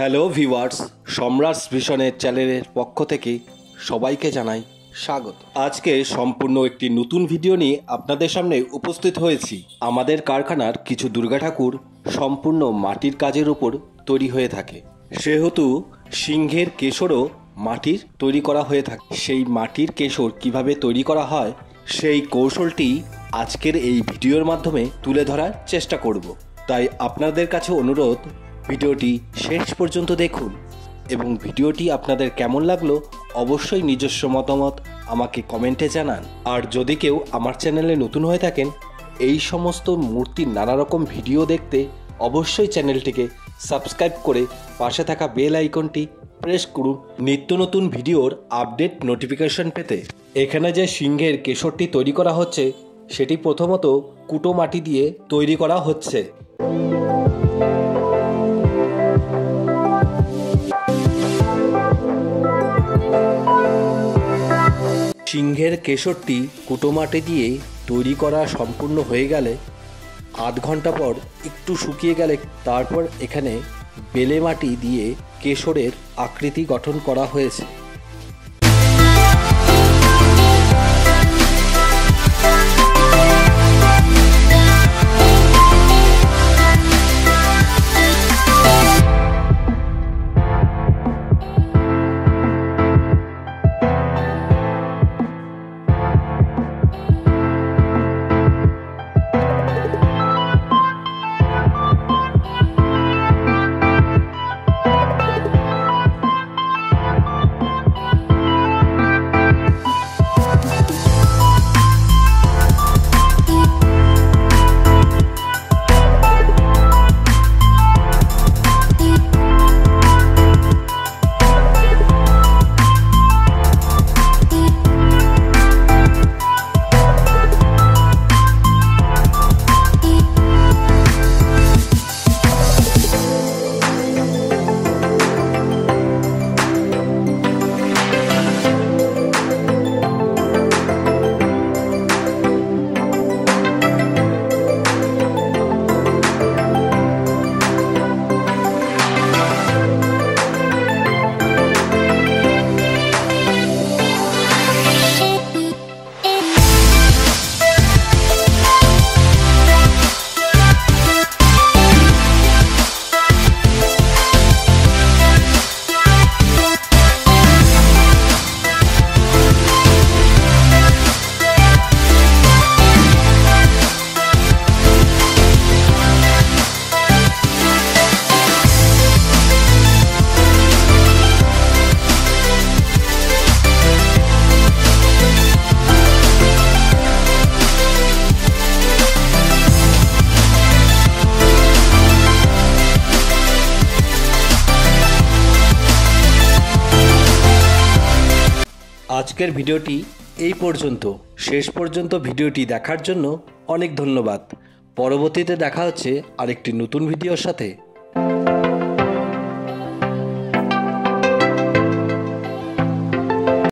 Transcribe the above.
Hello viewers, সম্রাট ভিশনের চ্যানেলের পক্ষ থেকে সবাইকে জানাই স্বাগত। আজকে সম্পূর্ণ একটি নতুন ভিডিও নিয়ে আপনাদের সামনে উপস্থিত হয়েছি। আমাদের কারখানার কিছু দুর্গা ঠাকুর সম্পূর্ণ মাটির কাজের উপর তৈরি হয়ে থাকে, সেহেতু সিংহের কেশরও মাটির তৈরি করা হয়ে থাকে। সেই মাটির কেশর কিভাবে তৈরি করা হয় সেই কৌশলটি আজকের এই ভিডিওর মাধ্যমে তুলে ধরার চেষ্টা করব। তাই আপনাদের কাছে অনুরোধ, ভিডিওটি শেষ পর্যন্ত দেখুন এবং ভিডিওটি আপনাদের কেমন লাগলো অবশ্যই নিজস্ব মতামত আমাকে কমেন্টে জানান। আর যদি কেউ আমার চ্যানেলে নতুন হয়ে থাকেন, এই সমস্ত মূর্তির নানা রকম ভিডিও দেখতে অবশ্যই চ্যানেলটিকে সাবস্ক্রাইব করে পাশে থাকা বেল আইকনটি প্রেস করুন নিত্য নতুন ভিডিওর আপডেট নোটিফিকেশন পেতে। এখানে যে সিংহের কেশরটি তৈরি করা হচ্ছে সেটি প্রথমত কুটো মাটি দিয়ে তৈরি করা হচ্ছে। সিংহের কেশরটি কুটো মাটি দিয়ে তৈরি করা সম্পূর্ণ হয়ে গেলে আধ ঘন্টা পর একটু শুকিয়ে গেলে তারপর এখানে বেলে মাটি দিয়ে কেশরের আকৃতি গঠন করা হয়েছে। আজকের ভিডিওটি এই পর্যন্ত। শেষ পর্যন্ত ভিডিওটি দেখার জন্য অনেক ধন্যবাদ। পরবর্তীতে দেখা হচ্ছে আরেকটি নতুন ভিডিওর সাথে।